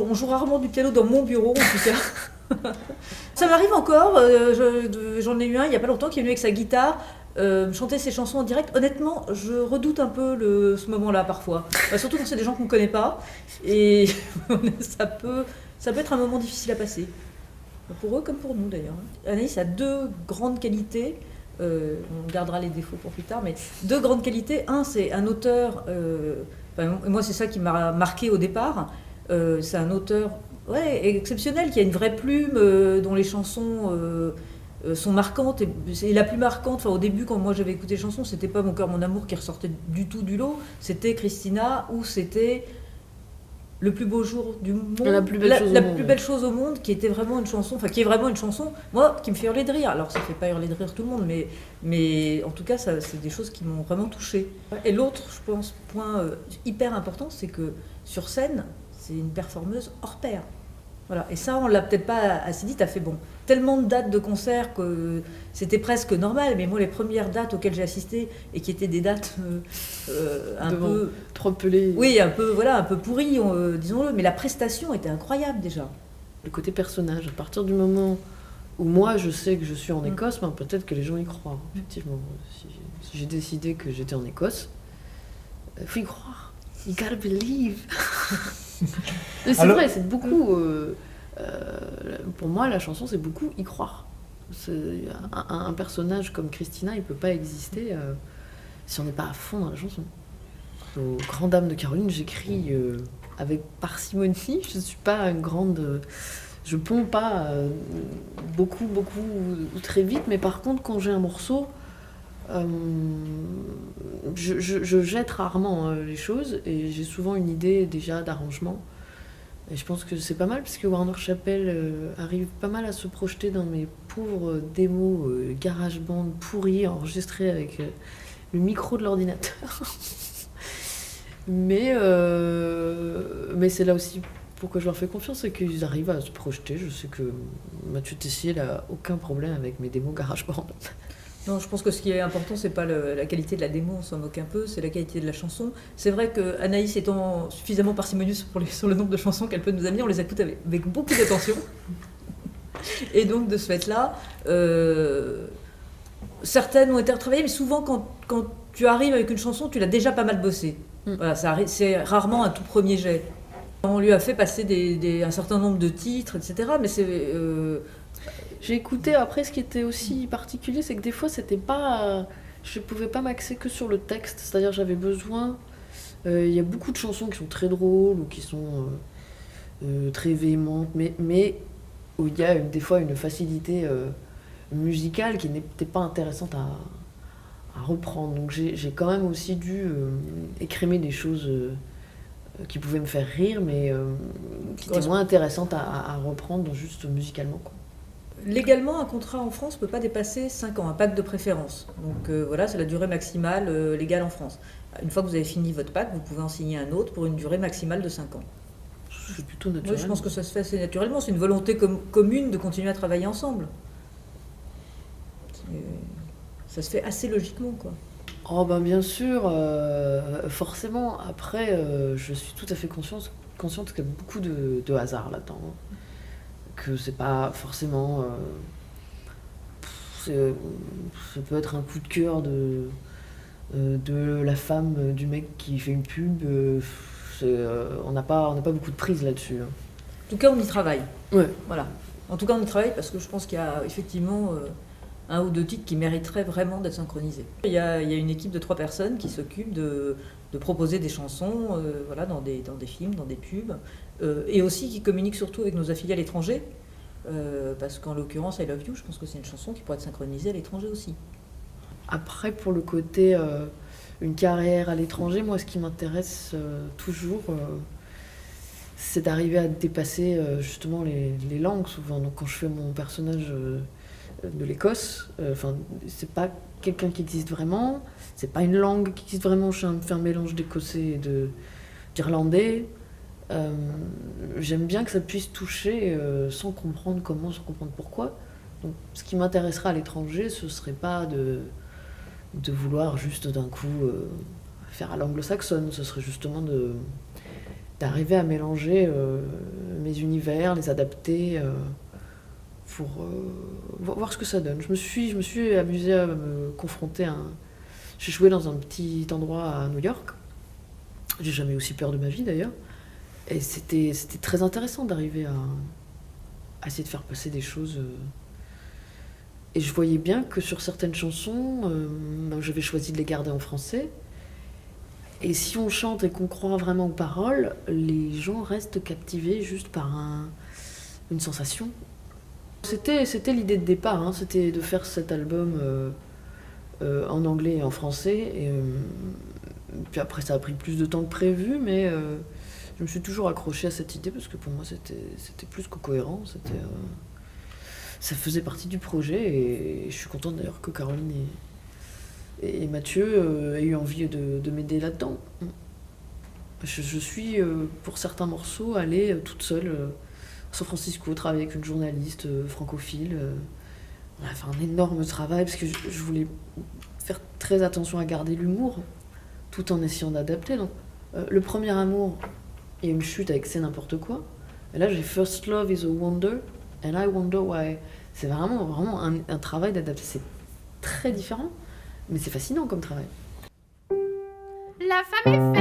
on joue rarement du piano dans mon bureau, en tout cas. Ça m'arrive encore, j'en ai eu un il n'y a pas longtemps qui est venu avec sa guitare, chanter ses chansons en direct. Honnêtement, je redoute un peu ce moment-là parfois. Surtout quand c'est des gens qu'on ne connaît pas. Et ça peut être un moment difficile à passer. Pour eux comme pour nous d'ailleurs. Anaïs a deux grandes qualités. On gardera les défauts pour plus tard, mais deux grandes qualités. Un, c'est un auteur, moi c'est ça qui m'a marqué au départ, c'est un auteur exceptionnel, qui a une vraie plume, dont les chansons sont marquantes, et la plus marquante, au début quand moi j'avais écouté les chansons, c'était pas Mon cœur, mon amour qui ressortait du tout du lot, c'était Christina, ou c'était Le plus beau jour du monde, la plus belle chose au monde, qui était vraiment une chanson, qui est vraiment une chanson, moi, qui me fait hurler de rire. Alors ça fait pas hurler de rire tout le monde, mais en tout cas, c'est des choses qui m'ont vraiment touchée. Et l'autre, je pense, point hyper important, c'est que sur scène, c'est une performeuse hors pair. Voilà. Et ça, on l'a peut-être pas assez dit. T'as fait tellement de dates de concerts que c'était presque normal. Mais moi, les premières dates auxquelles j'ai assisté et qui étaient des dates un peu trop pelées. Oui, un peu pourries, disons-le. Mais la prestation était incroyable déjà. Le côté personnage, à partir du moment où moi je sais que je suis en Écosse, peut-être que les gens y croient. Effectivement, si j'ai décidé que j'étais en Écosse, il faut y croire. You gotta believe. C'est vrai, c'est beaucoup. Pour moi, la chanson, c'est beaucoup y croire. Un personnage comme Christina, il peut pas exister si on n'est pas à fond dans la chanson. Aux Grandes Dames de Caroline, j'écris avec parcimonie. Je suis pas une grande. Je ponds pas beaucoup ou très vite, mais par contre, quand j'ai un morceau. Je jette rarement les choses et j'ai souvent une idée déjà d'arrangement et je pense que c'est pas mal parce que Warner Chappell arrive pas mal à se projeter dans mes pauvres démos GarageBand pourris enregistrés avec le micro de l'ordinateur. mais c'est là aussi pourquoi je leur fais confiance, c'est qu'ils arrivent à se projeter. Je sais que Mathieu Tessier n'a aucun problème avec mes démos GarageBand. Non, je pense que ce qui est important, c'est pas la qualité de la démo, on s'en moque un peu, c'est la qualité de la chanson. C'est vrai que Anaïs étant suffisamment parcimonieuse sur le nombre de chansons qu'elle peut nous amener, on les écoute avec beaucoup d'attention. Et donc, de ce fait-là, certaines ont été retravaillées, mais souvent, quand tu arrives avec une chanson, tu l'as déjà pas mal bossée. Voilà, c'est rarement un tout premier jet. On lui a fait passer un certain nombre de titres, etc. Mais c'est... J'ai écouté, après ce qui était aussi particulier, c'est que des fois c'était pas... Je pouvais pas m'axer que sur le texte, c'est-à-dire j'avais besoin... Il y a beaucoup de chansons qui sont très drôles ou qui sont très véhémentes, mais où il y a des fois une facilité musicale qui n'était pas intéressante à reprendre. Donc j'ai quand même aussi dû écrémer des choses qui pouvaient me faire rire, mais qui étaient moins intéressantes à reprendre juste musicalement, quoi. Légalement, un contrat en France ne peut pas dépasser 5 ans, un pacte de préférence. Donc voilà, c'est la durée maximale légale en France. Une fois que vous avez fini votre pacte, vous pouvez en signer un autre pour une durée maximale de 5 ans. C'est plutôt naturel. Oui, je pense que ça se fait assez naturellement. C'est une volonté commune de continuer à travailler ensemble. Ça se fait assez logiquement, quoi. Oh ben bien sûr, forcément. Après, je suis tout à fait consciente qu'il y a beaucoup de hasard là-dedans. Que c'est pas forcément... ça peut être un coup de cœur de la femme du mec qui fait une pub. On n'a pas beaucoup de prise là-dessus. En tout cas, on y travaille. Ouais. Voilà. En tout cas, on y travaille parce que je pense qu'il y a effectivement un ou deux titres qui mériteraient vraiment d'être synchronisés. Il y a une équipe de 3 personnes qui s'occupe de proposer des chansons dans des films, dans des pubs, et aussi qui communique surtout avec nos affiliés à l'étranger, parce qu'en l'occurrence I Love You, je pense que c'est une chanson qui pourrait être synchronisée à l'étranger aussi. Après, pour le côté une carrière à l'étranger, moi ce qui m'intéresse toujours, c'est d'arriver à dépasser justement les langues souvent. Donc quand je fais mon personnage de l'Écosse, c'est pas quelqu'un qui existe vraiment, c'est pas une langue qui existe vraiment, je fais un mélange d'écossais et d'irlandais. J'aime bien que ça puisse toucher sans comprendre comment, sans comprendre pourquoi. Donc ce qui m'intéressera à l'étranger, ce serait pas de vouloir juste d'un coup faire à l'anglo-saxonne, ce serait justement d'arriver à mélanger mes univers, les adapter pour voir ce que ça donne. Je me suis amusée à me confronter à un... J'ai joué dans un petit endroit à New York. J'ai jamais eu aussi peur de ma vie d'ailleurs. Et c'était très intéressant d'arriver à essayer de faire passer des choses. Et je voyais bien que sur certaines chansons, j'avais choisi de les garder en français. Et si on chante et qu'on croit vraiment aux paroles, les gens restent captivés juste par une sensation. C'était l'idée de départ, hein, c'était de faire cet album en anglais et en français. Et, puis après, ça a pris plus de temps que prévu, mais je me suis toujours accrochée à cette idée parce que pour moi, c'était plus que cohérent. Ça faisait partie du projet et je suis contente d'ailleurs que Caroline et Mathieu aient eu envie de m'aider là-dedans. Je suis, pour certains morceaux, allée toute seule à San Francisco, travailler avec une journaliste francophile. On a fait un énorme travail parce que je voulais faire très attention à garder l'humour tout en essayant d'adapter. Donc, le premier amour, il y a une chute avec C'est n'importe quoi. Et là, j'ai First Love is a Wonder and I Wonder Why. C'est vraiment un travail d'adapter. C'est très différent, mais c'est fascinant comme travail. La femme est